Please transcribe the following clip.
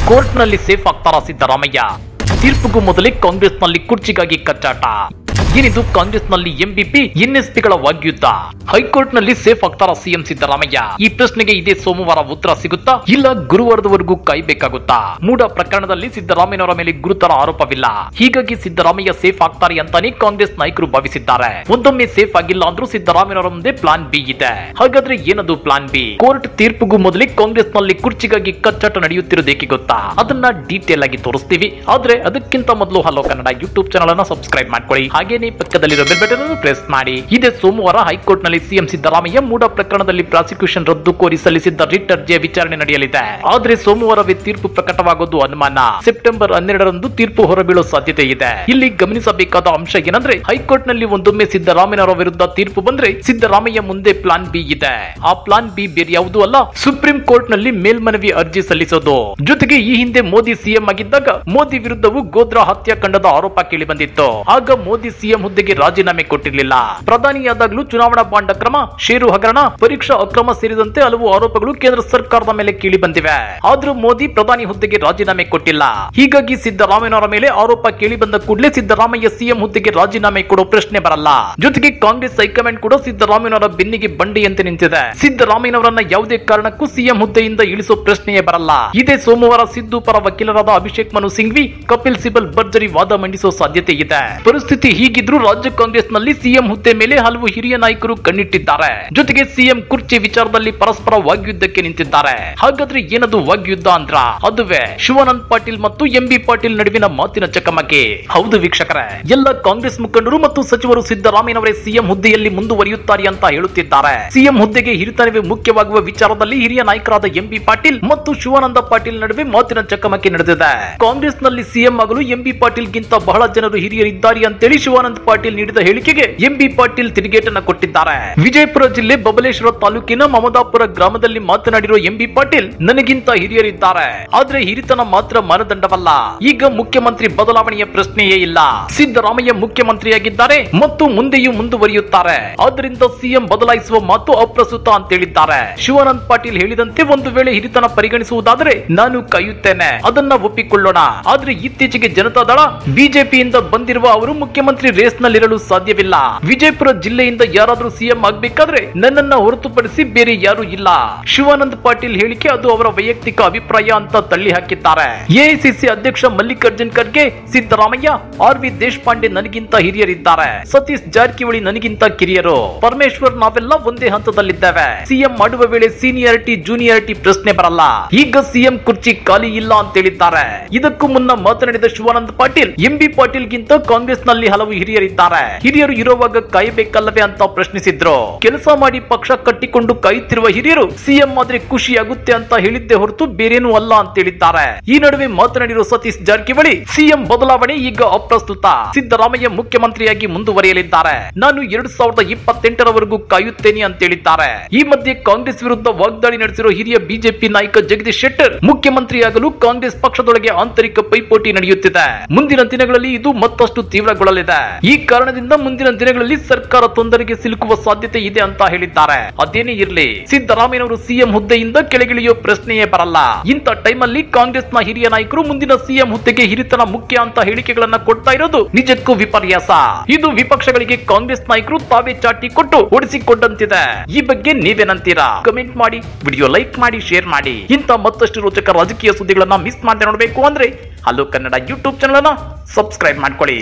ಕೋರ್ಟ್ನಲ್ಲಿ ಸೇಫ್ ಆಗ್ತಾರಾ ಸಿದ್ದರಾಮಯ್ಯ? ತೀರ್ಪಿಗೂ ಮೊದಲೇ ಕಾಂಗ್ರೆಸ್ನಲ್ಲಿ ಕುರ್ಚಿಗಾಗಿ ಕಚ್ಚಾಟ. ಏನಿದು ಕಾಂಗ್ರೆಸ್ನಲ್ಲಿ ಎಂಬಿಪಿ ಎನ್ಎಸ್ಪಿಗಳ ವಾಗ್ಯುದ್ಧ? ಹೈಕೋರ್ಟ್ನಲ್ಲಿ ಸೇಫ್ ಆಗ್ತಾರಾ ಸಿಎಂ ಸಿದ್ದರಾಮಯ್ಯ? ಈ ಪ್ರಶ್ನೆಗೆ ಇದೇ ಸೋಮವಾರ ಉತ್ತರ ಸಿಗುತ್ತಾ, ಇಲ್ಲ ಗುರುವಾರದವರೆಗೂ ಕಾಯಬೇಕಾಗುತ್ತಾ? ಮೂಡ ಪ್ರಕರಣದಲ್ಲಿ ಸಿದ್ದರಾಮಯ್ಯನವರ ಮೇಲೆ ಗುರುತರ ಆರೋಪವಿಲ್ಲ, ಹೀಗಾಗಿ ಸಿದ್ದರಾಮಯ್ಯ ಸೇಫ್ ಆಗ್ತಾರೆ ಅಂತಾನೆ ಕಾಂಗ್ರೆಸ್ ನಾಯಕರು ಭಾವಿಸಿದ್ದಾರೆ. ಒಂದೊಮ್ಮೆ ಸೇಫ್ ಆಗಿಲ್ಲ ಅಂದ್ರೂ ಸಿದ್ದರಾಮಯ್ಯನವರ ಮುಂದೆ ಪ್ಲಾನ್ ಬಿ ಇದೆ. ಹಾಗಾದ್ರೆ ಏನದು ಪ್ಲಾನ್ ಬಿ? ಕೋರ್ಟ್ ತೀರ್ಪಿಗೂ ಮೊದಲೇ ಕಾಂಗ್ರೆಸ್ನಲ್ಲಿ ಕುರ್ಚಿಗಾಗಿ ಕಚ್ಚಾಟ ನಡೆಯುತ್ತಿರುವುದೇಕೆ ಗೊತ್ತಾ? ಅದನ್ನ ಡೀಟೇಲ್ ಆಗಿ ತೋರಿಸ್ತೀವಿ. ಆದ್ರೆ ಅದಕ್ಕಿಂತ ಮೊದಲು ಹಲೋ ಕನ್ನಡ ಯೂಟ್ಯೂಬ್ ಚಾನಲ್ ಅನ್ನು ಸಬ್ಸ್ಕ್ರೈಬ್ ಮಾಡ್ಕೊಳ್ಳಿ, ಹಾಗೇನೇ ಪಕ್ಕದಲ್ಲಿರೋ ಬೆಲ್ ಬಟನ್ ಅನ್ನು ಪ್ರೆಸ್ ಮಾಡಿ. ಇದೇ ಸೋಮವಾರ ಹೈಕೋರ್ಟ್ ನಲ್ಲಿ ಸಿಎಂ ಸಿದ್ದರಾಮಯ್ಯ ಮೂಡ ಪ್ರಕರಣದಲ್ಲಿ ಪ್ರಾಸಿಕ್ಯೂಷನ್ ರದ್ದು ಕೋರಿ ಸಲ್ಲಿಸಿದ್ದ ರಿಟ್ ಅರ್ಜಿಯ ವಿಚಾರಣೆ ನಡೆಯಲಿದೆ. ಆದ್ರೆ ಸೋಮವಾರವೇ ತೀರ್ಪು ಪ್ರಕಟವಾಗೋದು ಅನುಮಾನ. ಸೆಪ್ಟೆಂಬರ್ 12ರಂದು ತೀರ್ಪು ಹೊರಬೀಳೋ ಸಾಧ್ಯತೆ ಇದೆ. ಇಲ್ಲಿ ಗಮನಿಸಬೇಕಾದ ಅಂಶ ಏನಂದ್ರೆ, ಹೈಕೋರ್ಟ್ ನಲ್ಲಿ ಒಂದೊಮ್ಮೆ ಸಿದ್ದರಾಮಯ್ಯನವರ ವಿರುದ್ಧ ತೀರ್ಪು ಬಂದ್ರೆ ಸಿದ್ದರಾಮಯ್ಯ ಮುಂದೆ ಪ್ಲಾನ್ ಬಿ ಇದೆ. ಆ ಪ್ಲಾನ್ ಬಿ ಬೇರೆ ಯಾವುದೂ ಅಲ್ಲ, ಸುಪ್ರೀಂ ಕೋರ್ಟ್ ನಲ್ಲಿ ಮೇಲ್ಮನವಿ ಅರ್ಜಿ ಸಲ್ಲಿಸೋದು. ಜೊತೆಗೆ ಈ ಹಿಂದೆ ಮೋದಿ ಸಿಎಂ ಆಗಿದ್ದಾಗ ಮೋದಿ ವಿರುದ್ಧವೂ ಗೋದ್ರಾ ಹತ್ಯಾಕಾಂಡದ ಆರೋಪ ಕೇಳಿ ಬಂದಿತ್ತು. ಆಗ ಮೋದಿ ಸಿಎಂ ಹುದ್ದೆಗೆ ರಾಜೀನಾಮೆ ಕೊಟ್ಟಿರಲಿಲ್ಲ. ಪ್ರಧಾನಿಯಾದಾಗಲೂ ಚುನಾವಣಾ ಬಾಂಡ್ ಅಕ್ರಮ, ಷೇರು ಹಗರಣ, ಪರೀಕ್ಷಾ ಅಕ್ರಮ ಸೇರಿದಂತೆ ಹಲವು ಆರೋಪಗಳು ಕೇಂದ್ರ ಸರ್ಕಾರದ ಮೇಲೆ ಕೇಳಿ ಬಂದಿವೆ. ಆದ್ರೂ ಮೋದಿ ಪ್ರಧಾನಿ ಹುದ್ದೆಗೆ ರಾಜೀನಾಮೆ ಕೊಟ್ಟಿಲ್ಲ. ಹೀಗಾಗಿ ಸಿದ್ದರಾಮಯ್ಯನವರ ಮೇಲೆ ಆರೋಪ ಕೇಳಿ ಬಂದ ಕೂಡಲೇ ಸಿದ್ದರಾಮಯ್ಯ ಸಿಎಂ ಹುದ್ದೆಗೆ ರಾಜೀನಾಮೆ ಕೊಡೋ ಪ್ರಶ್ನೆ ಬರಲ್ಲ. ಜೊತೆಗೆ ಕಾಂಗ್ರೆಸ್ ಹೈಕಮಾಂಡ್ ಕೂಡ ಸಿದ್ದರಾಮಯ್ಯನವರ ಬೆನ್ನಿಗೆ ಬಂಡೆಯಂತೆ ನಿಂತಿದೆ. ಸಿದ್ದರಾಮಯ್ಯನವರನ್ನ ಯಾವುದೇ ಕಾರಣಕ್ಕೂ ಸಿಎಂ ಹುದ್ದೆಯಿಂದ ಇಳಿಸೋ ಪ್ರಶ್ನೆಯೇ ಬರಲ್ಲ. ಇದೇ ಸೋಮವಾರ ಸಿದ್ದು ಪರ ವಕೀಲರಾದ ಅಭಿಷೇಕ್ ಮನು ಸಿಂಘ್ವಿ, ಕಪಿಲ್ ಸಿಬಲ್ ಭರ್ಜರಿ ವಾದ ಮಂಡಿಸುವ ಸಾಧ್ಯತೆ ಇದೆ. ಪರಿಸ್ಥಿತಿ ಹೀಗಿದ್ರೂ ರಾಜ್ಯ ಕಾಂಗ್ರೆಸ್ನಲ್ಲಿ ಸಿಎಂ ಹುದ್ದೆ ಮೇಲೆ ಹಲವು ಹಿರಿಯ ನಾಯಕರು ಕಣ್ಣಿಟ್ಟಿದ್ದಾರೆ. ಜೊತೆಗೆ ಸಿಎಂ ಕುರ್ಚಿ ವಿಚಾರದಲ್ಲಿ ಪರಸ್ಪರ ವಾಗ್ಯುದ್ಧಕ್ಕೆ ನಿಂತಿದ್ದಾರೆ. ಹಾಗಾದ್ರೆ ಏನದು ವಾಗ್ಯುದ್ಧ ಅಂದ್ರ? ಅದುವೇ ಶಿವಾನಂದ ಪಾಟೀಲ್ ಮತ್ತು ಎಂಬಿ ಪಾಟೀಲ್ ನಡುವಿನ ಮಾತಿನ ಚಕಮಕಿ. ಹೌದು ವೀಕ್ಷಕರೇ, ಎಲ್ಲ ಕಾಂಗ್ರೆಸ್ ಮುಖಂಡರು ಮತ್ತು ಸಚಿವರು ಸಿದ್ದರಾಮಯ್ಯನವರೇ ಸಿಎಂ ಹುದ್ದೆಯಲ್ಲಿ ಮುಂದುವರಿಯುತ್ತಾರೆ ಅಂತ ಹೇಳುತ್ತಿದ್ದಾರೆ. ಸಿಎಂ ಹುದ್ದೆಗೆ ಹಿರಿತನವೇ ಮುಖ್ಯವಾಗುವ ವಿಚಾರದಲ್ಲಿ ಹಿರಿಯ ನಾಯಕರಾದ ಎಂಬಿ ಪಾಟೀಲ್ ಮತ್ತು ಶಿವಾನಂದ ಪಾಟೀಲ್ ನಡುವೆ ಮಾತಿನ ಚಕಮಕಿ ನಡೆದಿದೆ. ಕಾಂಗ್ರೆಸ್ನಲ್ಲಿ ಸಿಎಂ ಆಗಲು ಎಂಬಿ ಪಾಟೀಲ್ ಗಿಂತ ಬಹಳ ಜನರು ಹಿರಿಯರಿದ್ದಾರೆ ಅಂತೇಳಿ ಶಿವಾನಂದ ಪಾಟೀಲ್ ನೀಡಿದ ಹೇಳಿಕೆಗೆ ಎಂಬಿ ಪಾಟೀಲ್ ತಿರುಗೇಟನ್ನ ಕೊಟ್ಟಿದ್ದಾರೆ. ವಿಜಯಪುರ ಜಿಲ್ಲೆ ಬಬಲೇಶ್ವರ ತಾಲೂಕಿನ ಮಮದಾಪುರ ಗ್ರಾಮದಲ್ಲಿ ಮಾತನಾಡಿರುವ ಎಂಬಿ ಪಾಟೀಲ್, ನನಗಿಂತ ಹಿರಿಯರಿದ್ದಾರೆ, ಆದ್ರೆ ಹಿರಿತನ ಮಾತ್ರ ಮಾನದಂಡವಲ್ಲ. ಈಗ ಮುಖ್ಯಮಂತ್ರಿ ಬದಲಾವಣೆಯ ಪ್ರಶ್ನೆಯೇ ಇಲ್ಲ. ಸಿದ್ದರಾಮಯ್ಯ ಮುಖ್ಯಮಂತ್ರಿಯಾಗಿದ್ದಾರೆ ಮತ್ತು ಮುಂದೆಯೂ ಮುಂದುವರಿಯುತ್ತಾರೆ. ಆದ್ದರಿಂದ ಸಿಎಂ ಬದಲಾಯಿಸುವ ಮಾತು ಅಪ್ರಸ್ತುತ ಅಂತ ಹೇಳಿದ್ದಾರೆ. ಶಿವಾನಂದ ಪಾಟೀಲ್ ಹೇಳಿದಂತೆ ಒಂದು ವೇಳೆ ಹಿರಿತನ ಪರಿಗಣಿಸುವುದಾದರೆ ನಾನು ಕಾಯುತ್ತೇನೆ, ಅದನ್ನ ಒಪ್ಪಿಕೊಳ್ಳೋಣ. ಆದ್ರೆ ಇತ್ತೀಚೆಗೆ ಜನತಾದಳ ಬಿಜೆಪಿಯಿಂದ ಬಂದಿರುವ ಅವರು ಮುಖ್ಯಮಂತ್ರಿ ರೇಸ್ ನಲ್ಲಿರಲು ಸಾಧ್ಯವಿಲ್ಲ. ವಿಜಯಪುರ ಜಿಲ್ಲೆಯಿಂದ ಯಾರಾದ್ರೂ ಸಿಎಂ ಆಗ್ಬೇಕಾದ್ರೆ ನನ್ನನ್ನ ಹೊರತುಪಡಿಸಿ ಬೇರೆ ಯಾರು ಇಲ್ಲ. ಶಿವಾನಂದ ಪಾಟೀಲ್ ಹೇಳಿಕೆ ಅದು ಅವರ ವೈಯಕ್ತಿಕ ಅಭಿಪ್ರಾಯ ಅಂತ ತಳ್ಳಿ ಹಾಕಿದ್ದಾರೆ. ಎಐಸಿಸಿ ಅಧ್ಯಕ್ಷ ಮಲ್ಲಿಕಾರ್ಜುನ್ ಖರ್ಗೆ, ಸಿದ್ದರಾಮಯ್ಯ, ಆರ್.ವಿ. ದೇಶಪಾಂಡೆ ನನಗಿಂತ ಹಿರಿಯರಿದ್ದಾರೆ, ಸತೀಶ್ ಜಾರಕಿಹೊಳಿ ನನಗಿಂತ ಕಿರಿಯರು, ಪರಮೇಶ್ವರ್ ನಾವೆಲ್ಲ ಒಂದೇ ಹಂತದಲ್ಲಿದ್ದೇವೆ. ಸಿಎಂ ಮಾಡುವ ವೇಳೆ ಸೀನಿಯಾರಿಟಿ ಜೂನಿಯಾರಿಟಿ ಪ್ರಶ್ನೆ ಬರಲ್ಲ. ಈಗ ಸಿಎಂ ಕುರ್ಚಿ ಖಾಲಿ ಇಲ್ಲ ಅಂತ ಹೇಳಿದ್ದಾರೆ. ಇದಕ್ಕೂ ಮುನ್ನ ಮಾತನಾಡಿದ ಶಿವಾನಂದ ಪಾಟೀಲ್, ಎಂಬಿ ಪಾಟೀಲ್ ಗಿಂತ ಕಾಂಗ್ರೆಸ್ ನಲ್ಲಿ ಹಲವು ಹಿರಿಯರಿದ್ದಾರೆ, ಹಿರಿಯರು ಇರುವಾಗ ಕಾಯಬೇಕಲ್ಲವೇ ಅಂತ ಪ್ರಶ್ನಿಸಿದ್ರು. ಕೆಲಸ ಮಾಡಿ ಪಕ್ಷ ಕಟ್ಟಿಕೊಂಡು ಕಾಯುತ್ತಿರುವ ಹಿರಿಯರು ಸಿಎಂ ಆದ್ರೆ ಖುಷಿಯಾಗುತ್ತೆ ಅಂತ ಹೇಳಿದ್ದೆ ಹೊರತು ಬೇರೇನೂ ಅಲ್ಲ ಅಂತ ಹೇಳಿದ್ದಾರೆ. ಈ ನಡುವೆ ಮಾತನಾಡಿರುವ ಸತೀಶ್ ಜಾರಕಿಹೊಳಿ, ಸಿಎಂ ಬದಲಾವಣೆ ಈಗ ಅಪ್ರಸ್ತುತ, ಸಿದ್ದರಾಮಯ್ಯ ಮುಖ್ಯಮಂತ್ರಿಯಾಗಿ ಮುಂದುವರಿಯಲಿದ್ದಾರೆ, ನಾನು 2028ರವರೆಗೂ ಕಾಯುತ್ತೇನೆ ಅಂತ ಹೇಳಿದ್ದಾರೆ. ಈ ಮಧ್ಯೆ ಕಾಂಗ್ರೆಸ್ ವಿರುದ್ಧ ವಾಗ್ದಾಳಿ ನಡೆಸಿರುವ ಹಿರಿಯ ಬಿಜೆಪಿ ನಾಯಕ ಜಗದೀಶ್ ಶೆಟ್ಟರ್, ಮುಖ್ಯಮಂತ್ರಿಯಾಗಲು ಕಾಂಗ್ರೆಸ್ ಪಕ್ಷದೊಳಗೆ ಆಂತರಿಕ ಪೈಪೋಟಿ ನಡೆಯುತ್ತಿದೆ. ಮುಂದಿನ ದಿನಗಳಲ್ಲಿ ಇದು ಮತ್ತಷ್ಟು ತೀವ್ರಗೊಳ್ಳಲಿದೆ. ಈ ಕಾರಣದಿಂದ ಮುಂದಿನ ದಿನಗಳಲ್ಲಿ ಸರ್ಕಾರ ತೊಂದರೆಗೆ ಸಿಲುಕುವ ಸಾಧ್ಯತೆ ಇದೆ ಅಂತ ಹೇಳಿದ್ದಾರೆ. ಅದೇನೇ ಇರಲಿ, ಸಿದ್ದರಾಮಯ್ಯನವರು ಸಿಎಂ ಹುದ್ದೆಯಿಂದ ಕೆಳಗಿಳಿಯೋ ಪ್ರಶ್ನೆಯೇ ಬರಲ್ಲ. ಇಂಥ ಟೈಮಲ್ಲಿ ಕಾಂಗ್ರೆಸ್ನ ಹಿರಿಯ ನಾಯಕರು ಮುಂದಿನ ಸಿಎಂ ಹುದ್ದೆಗೆ ಹಿರಿತನ ಮುಖ್ಯ ಅಂತ ಹೇಳಿಕೆಗಳನ್ನ ಕೊಡ್ತಾ ಇರೋದು ನಿಜಕ್ಕೂ ವಿಪರ್ಯಾಸ. ಇದು ವಿಪಕ್ಷಗಳಿಗೆ ಕಾಂಗ್ರೆಸ್ ನಾಯಕರು ತಾವೇ ಚಾಟಿ ಕೊಟ್ಟು ಓಡಿಸಿಕೊಂಡಂತಿದೆ. ಈ ಬಗ್ಗೆ ನೀವೇನಂತೀರಾ? ಕಮೆಂಟ್ ಮಾಡಿ, ವಿಡಿಯೋ ಲೈಕ್ ಮಾಡಿ, ಶೇರ್ ಮಾಡಿ. ಇಂಥ ಮತ್ತಷ್ಟು ರೋಚಕ ರಾಜಕೀಯ ಸುದ್ದಿಗಳನ್ನ ಮಿಸ್ ಮಾಡದೆ ನೋಡಬೇಕು ಅಂದ್ರೆ ಹಲೋ ಕನ್ನಡ ಯೂಟ್ಯೂಬ್ ಚಾನಲ್ ಅನ್ನ ಸಬ್ಸ್ಕ್ರೈಬ್ ಮಾಡ್ಕೊಳ್ಳಿ.